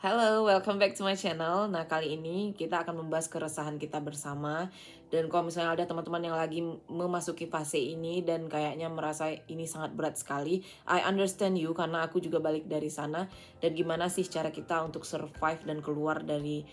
Halo, welcome back to my channel. Nah, kali ini kita akan membahas keresahan kita bersama. Dan kalau misalnya ada teman-teman yang lagi memasuki fase ini dan kayaknya merasa ini sangat berat sekali, I understand you karena aku juga balik dari sana. Dan gimana sih cara kita untuk survive dan keluar dari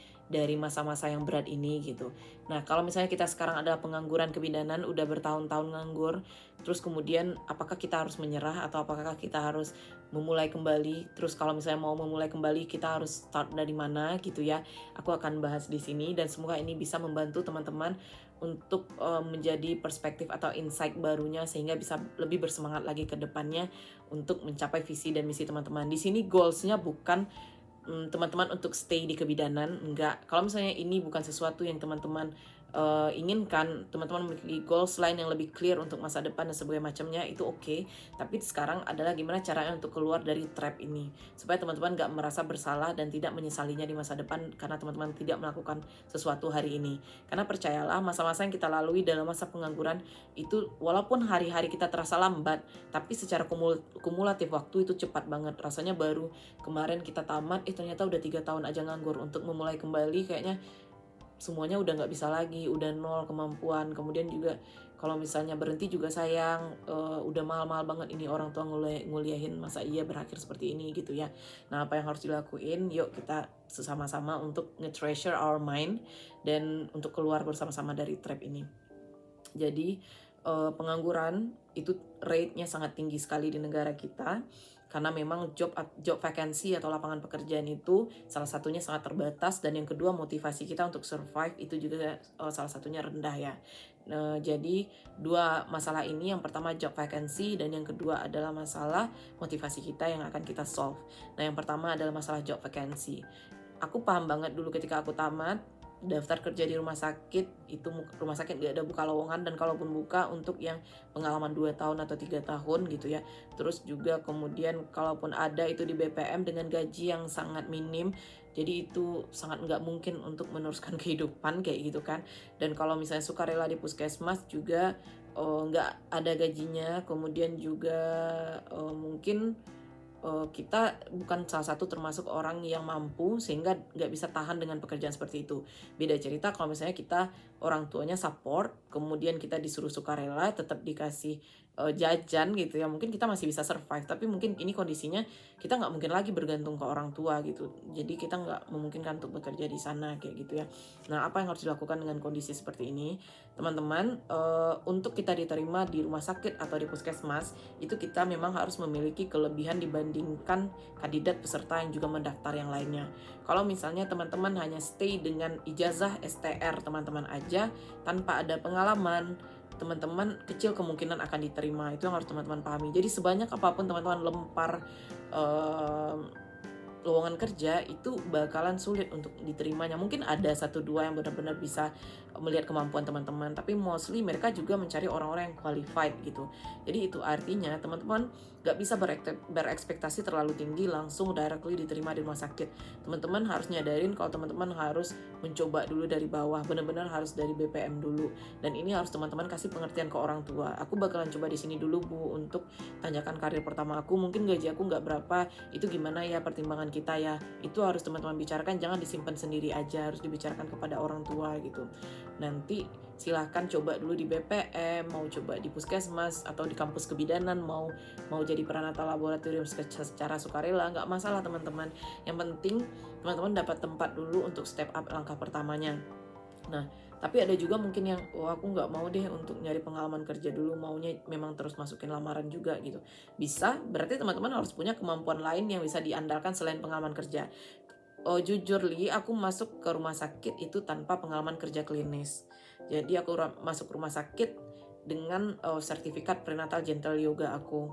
masa-masa yang berat ini gitu. Nah, kalau misalnya kita sekarang adalah pengangguran kebidanan, udah bertahun-tahun nganggur, terus kemudian apakah kita harus menyerah atau apakah kita harus memulai kembali? Terus kalau misalnya mau memulai kembali, kita harus start dari mana gitu ya. Aku akan bahas di sini dan semoga ini bisa membantu teman-teman untuk menjadi perspektif atau insight barunya sehingga bisa lebih bersemangat lagi ke depannya untuk mencapai visi dan misi teman-teman. Di sini goalsnya bukan teman-teman untuk stay di kebidanan, enggak. Kalau misalnya ini bukan sesuatu yang teman-teman inginkan, teman-teman memiliki goals lain yang lebih clear untuk masa depan dan sebagainya macamnya, itu oke. Tapi sekarang adalah gimana caranya untuk keluar dari trap ini supaya teman-teman nggak merasa bersalah dan tidak menyesalinya di masa depan karena teman-teman tidak melakukan sesuatu hari ini. Karena percayalah, masa-masa yang kita lalui dalam masa pengangguran itu walaupun hari-hari kita terasa lambat, tapi secara kumulatif waktu itu cepat banget. Rasanya baru kemarin kita tamat, ternyata udah 3 tahun aja nganggur. Untuk memulai kembali kayaknya semuanya udah nggak bisa lagi, udah nol kemampuan. Kemudian juga kalau misalnya berhenti juga sayang, udah mahal-mahal banget ini orang tua nguliahin, masa iya berakhir seperti ini gitu ya. Nah, apa yang harus dilakuin? Yuk kita sesama-sama untuk nge-treasure our mind dan untuk keluar bersama-sama dari trap ini. Jadi pengangguran itu rate-nya sangat tinggi sekali di negara kita karena memang job vacancy atau lapangan pekerjaan itu salah satunya sangat terbatas, dan yang kedua motivasi kita untuk survive itu juga salah satunya rendah ya. Jadi dua masalah ini, yang pertama job vacancy dan yang kedua adalah masalah motivasi kita yang akan kita solve. Nah, yang pertama adalah masalah job vacancy. Aku paham banget dulu ketika aku tamat daftar kerja di rumah sakit, itu rumah sakit gak ada buka lowongan, dan kalaupun buka untuk yang pengalaman 2 tahun atau 3 tahun gitu ya. Terus juga kemudian kalaupun ada itu di BPM dengan gaji yang sangat minim, jadi itu sangat nggak mungkin untuk meneruskan kehidupan kayak gitu kan. Dan kalau misalnya sukarela di puskesmas juga nggak ada gajinya. Kemudian juga mungkin kita bukan salah satu termasuk orang yang mampu sehingga nggak bisa tahan dengan pekerjaan seperti itu. Beda cerita kalau misalnya kita orang tuanya support, kemudian kita disuruh sukarela, tetap dikasih jajan gitu ya, mungkin kita masih bisa survive. Tapi mungkin ini kondisinya kita nggak mungkin lagi bergantung ke orang tua gitu, jadi kita nggak memungkinkan untuk bekerja di sana kayak gitu ya. Nah, apa yang harus dilakukan dengan kondisi seperti ini teman-teman? Untuk kita diterima di rumah sakit atau di puskesmas, itu kita memang harus memiliki kelebihan dibandingkan kandidat peserta yang juga mendaftar yang lainnya. Kalau misalnya teman-teman hanya stay dengan ijazah STR teman-teman aja tanpa ada pengalaman, teman-teman kecil kemungkinan akan diterima. Itu yang harus teman-teman pahami. Jadi sebanyak apapun teman-teman lempar lowongan kerja, itu bakalan sulit untuk diterimanya. Mungkin ada 1-2 yang benar-benar bisa melihat kemampuan teman-teman, tapi mostly mereka juga mencari orang-orang yang qualified gitu. Jadi itu artinya teman-teman gak bisa berekspektasi terlalu tinggi langsung directly diterima di rumah sakit. Teman-teman harus nyadarin kalau teman-teman harus mencoba dulu dari bawah, benar-benar harus dari BPM dulu. Dan ini harus teman-teman kasih pengertian ke orang tua. Aku bakalan coba di sini dulu Bu untuk tanyakan karir pertama aku, mungkin gaji aku nggak berapa, itu gimana ya pertimbangan kita ya. Itu harus teman-teman bicarakan, jangan disimpan sendiri aja, harus dibicarakan kepada orang tua gitu. Nanti silahkan coba dulu di BPM, mau coba di puskesmas atau di kampus kebidanan, mau jadi peranata laboratorium secara sukarela, nggak masalah teman-teman. Yang penting teman-teman dapat tempat dulu untuk step up langkah pertamanya. Nah, tapi ada juga mungkin yang, aku nggak mau deh untuk nyari pengalaman kerja dulu, maunya memang terus masukin lamaran juga gitu. Bisa, berarti teman-teman harus punya kemampuan lain yang bisa diandalkan selain pengalaman kerja. Jujur Li, aku masuk ke rumah sakit itu tanpa pengalaman kerja klinis. Jadi aku masuk rumah sakit dengan sertifikat prenatal gentle yoga aku.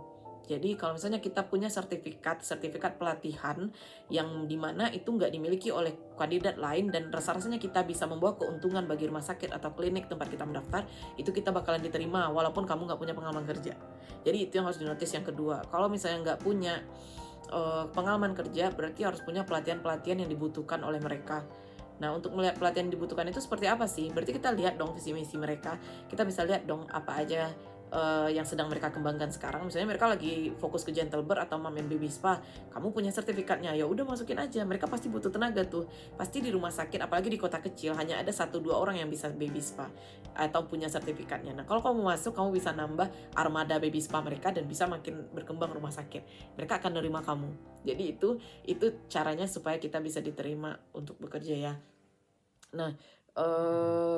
Jadi kalau misalnya kita punya sertifikat pelatihan yang dimana itu nggak dimiliki oleh kandidat lain dan rasa-rasanya kita bisa membawa keuntungan bagi rumah sakit atau klinik tempat kita mendaftar, itu kita bakalan diterima walaupun kamu nggak punya pengalaman kerja. Jadi itu yang harus dinotis. Yang kedua, kalau misalnya nggak punya pengalaman kerja, berarti harus punya pelatihan-pelatihan yang dibutuhkan oleh mereka. Nah, untuk melihat pelatihan yang dibutuhkan itu seperti apa sih? Berarti kita lihat dong visi misi mereka, kita bisa lihat dong apa aja yang sedang mereka kembangkan sekarang. Misalnya mereka lagi fokus ke gentle birth atau mom and baby spa, kamu punya sertifikatnya, ya udah masukin aja. Mereka pasti butuh tenaga tuh. Pasti di rumah sakit, apalagi di kota kecil, hanya ada 1-2 orang yang bisa baby spa atau punya sertifikatnya. Nah, kalau kamu masuk, kamu bisa nambah armada baby spa mereka dan bisa makin berkembang rumah sakit. Mereka akan nerima kamu. Jadi itu caranya supaya kita bisa diterima untuk bekerja ya. Nah,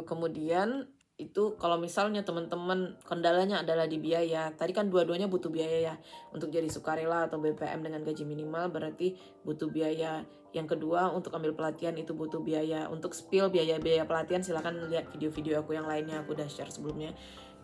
kemudian itu kalau misalnya teman-teman kendalanya adalah di biaya, tadi kan dua-duanya butuh biaya ya. Untuk jadi sukarela atau BPM dengan gaji minimal berarti butuh biaya. Yang kedua, untuk ambil pelatihan itu butuh biaya. Untuk spill biaya-biaya pelatihan silahkan lihat video-video aku yang lainnya, aku udah share sebelumnya.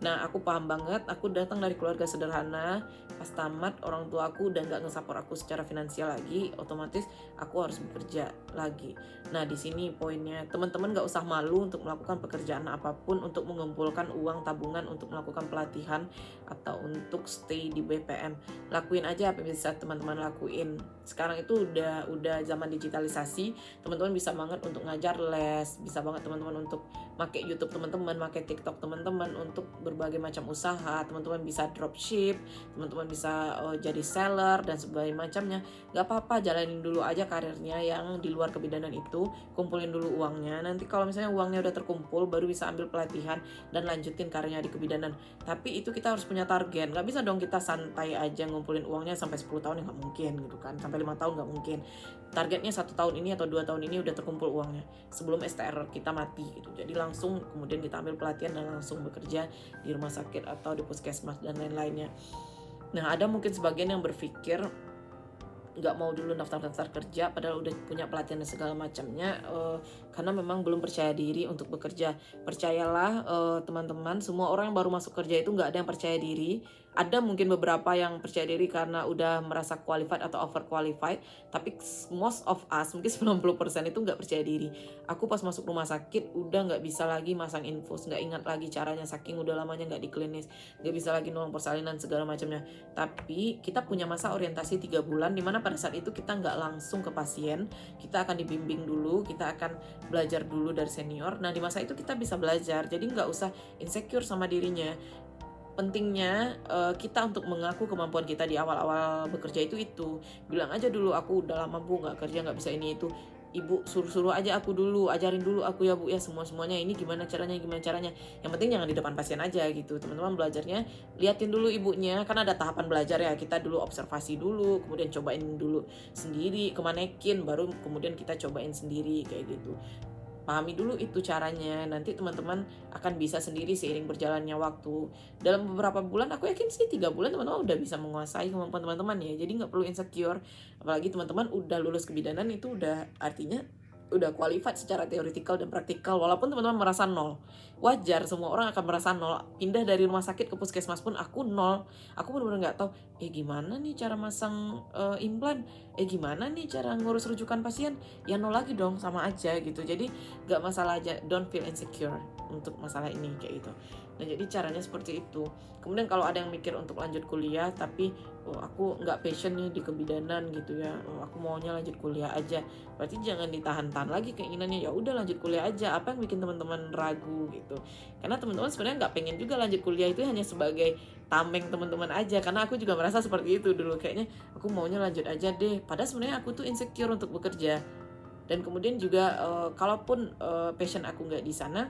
Nah, aku paham banget, aku datang dari keluarga sederhana, pas tamat orang tua aku udah nggak nge-support aku secara finansial lagi, otomatis aku harus bekerja lagi. Nah, di sini poinnya, teman-teman nggak usah malu untuk melakukan pekerjaan apapun untuk mengumpulkan uang tabungan untuk melakukan pelatihan atau untuk stay di BPM. Lakuin aja apa yang bisa teman-teman lakuin. Sekarang itu udah zaman digitalisasi, teman-teman bisa banget untuk ngajar les, bisa banget teman-teman untuk pakai YouTube teman-teman, pakai TikTok teman-teman untuk berbagai macam usaha. Teman-teman bisa dropship, teman-teman bisa jadi seller dan sebagainya macamnya. Gak apa-apa, jalanin dulu aja karirnya yang di luar kebidanan itu, kumpulin dulu uangnya. Nanti kalau misalnya uangnya udah terkumpul, baru bisa ambil pelatihan dan lanjutin karirnya di kebidanan. Tapi itu kita harus punya target. Gak bisa dong kita santai aja ngumpulin uangnya sampai 10 tahun, ya gak mungkin gitu kan. Sampai 5 tahun gak mungkin. Targetnya 1 tahun ini atau 2 tahun ini udah terkumpul uangnya sebelum STR kita mati gitu. Jadi langsung kemudian kita ambil pelatihan dan langsung bekerja di rumah sakit atau di puskesmas dan lain-lainnya. Nah, ada mungkin sebagian yang berpikir nggak mau dulu daftar-daftar kerja padahal udah punya pelatihan dan segala macamnya, karena memang belum percaya diri untuk bekerja. Percayalah teman-teman, semua orang yang baru masuk kerja itu nggak ada yang percaya diri. Ada mungkin beberapa yang percaya diri karena udah merasa qualified atau over qualified, tapi most of us, mungkin 90% itu nggak percaya diri. Aku pas masuk rumah sakit udah nggak bisa lagi masang infus, nggak ingat lagi caranya saking udah lamanya nggak di klinis, nggak bisa lagi nolong persalinan segala macamnya. Tapi kita punya masa orientasi 3 bulan, dimana pada saat itu kita nggak langsung ke pasien, kita akan dibimbing dulu, kita akan belajar dulu dari senior. Nah, di masa itu kita bisa belajar, jadi nggak usah insecure sama dirinya. Pentingnya kita untuk mengaku kemampuan kita di awal-awal bekerja itu bilang aja dulu, aku udah lama bu nggak kerja, nggak bisa ini itu, ibu suruh aja aku dulu, ajarin dulu aku ya bu ya, semuanya ini gimana caranya. Yang penting jangan di depan pasien aja gitu. Teman-teman belajarnya liatin dulu ibunya, karena ada tahapan belajar ya. Kita dulu observasi dulu, kemudian cobain dulu sendiri ke manekin, baru kemudian kita cobain sendiri kayak gitu. Pahami dulu itu caranya, nanti teman-teman akan bisa sendiri seiring berjalannya waktu. Dalam beberapa bulan, aku yakin sih 3 bulan teman-teman udah bisa menguasai kemampuan teman-teman ya. Jadi nggak perlu insecure, apalagi teman-teman udah lulus kebidanan, itu udah artinya udah qualified secara teoritikal dan praktikal. Walaupun teman-teman merasa nol, wajar, semua orang akan merasa nol. Pindah dari rumah sakit ke puskesmas pun aku nol. Aku benar-benar nggak tahu gimana nih cara masang implan, gimana nih cara ngurus rujukan pasien. Ya nol lagi dong, sama aja gitu. Jadi nggak masalah aja, don't feel insecure untuk masalah ini kayak gitu. Nah, jadi caranya seperti itu. Kemudian kalau ada yang mikir untuk lanjut kuliah tapi aku nggak passion nih di kebidanan gitu ya, aku maunya lanjut kuliah aja, berarti jangan ditahan-tahan lagi keinginannya. Ya udah, lanjut kuliah aja. Apa yang bikin teman-teman ragu gitu? Karena teman-teman sebenarnya nggak pengen juga lanjut kuliah, itu hanya sebagai tameng teman-teman aja. Karena aku juga merasa seperti itu dulu, kayaknya aku maunya lanjut aja deh, padahal sebenarnya aku tuh insecure untuk bekerja. Dan kemudian juga kalaupun passion aku nggak di sana,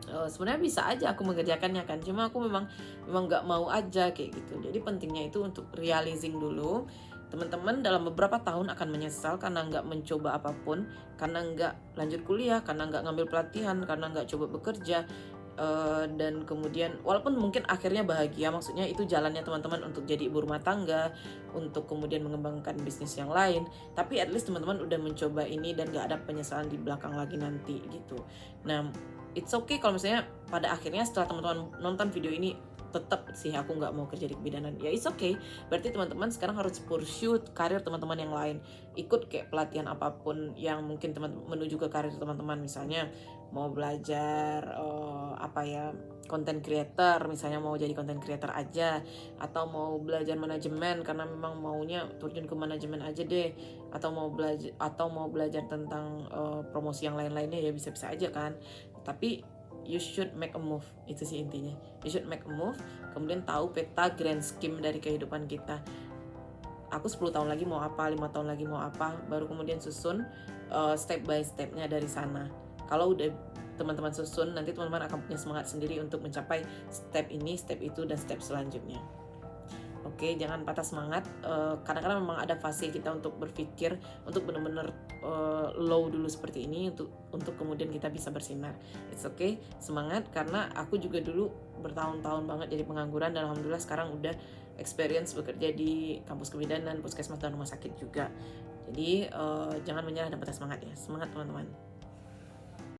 sebenarnya bisa aja aku mengerjakannya kan, cuma aku memang nggak mau aja kayak gitu. Jadi pentingnya itu untuk realizing dulu. Teman-teman dalam beberapa tahun akan menyesal karena nggak mencoba apapun, karena nggak lanjut kuliah, karena nggak ngambil pelatihan, karena nggak coba bekerja. Dan kemudian walaupun mungkin akhirnya bahagia, maksudnya itu jalannya teman-teman untuk jadi ibu rumah tangga, untuk kemudian mengembangkan bisnis yang lain, tapi at least teman-teman udah mencoba ini dan gak ada penyesalan di belakang lagi nanti gitu. Nah, it's okay kalau misalnya pada akhirnya setelah teman-teman nonton video ini tetap sih aku nggak mau kerja di kebidanan, ya it's okay. Berarti teman-teman sekarang harus pursue karir teman-teman yang lain, ikut kayak pelatihan apapun yang mungkin teman menuju ke karir teman-teman. Misalnya mau belajar content creator, misalnya mau jadi content creator aja, atau mau belajar manajemen karena memang maunya turun ke manajemen aja deh, atau mau belajar tentang promosi yang lain-lainnya, ya bisa-bisa aja kan. Tapi you should make a move. Itu sih intinya, you should make a move. Kemudian tahu peta grand scheme dari kehidupan kita. Aku 10 tahun lagi mau apa, 5 tahun lagi mau apa, baru kemudian susun step by stepnya dari sana. Kalau udah teman-teman susun, nanti teman-teman akan punya semangat sendiri untuk mencapai step ini, step itu, dan step selanjutnya. Oke, jangan patah semangat. Kadang-kadang memang ada fase kita untuk berpikir, untuk benar-benar low dulu seperti ini, untuk kemudian kita bisa bersinar. It's okay, semangat, karena aku juga dulu bertahun-tahun banget jadi pengangguran, dan alhamdulillah sekarang udah experience bekerja di kampus kebidanan, puskesmas, dan rumah sakit juga. Jadi jangan menyerah dan patah semangat ya. Semangat teman-teman.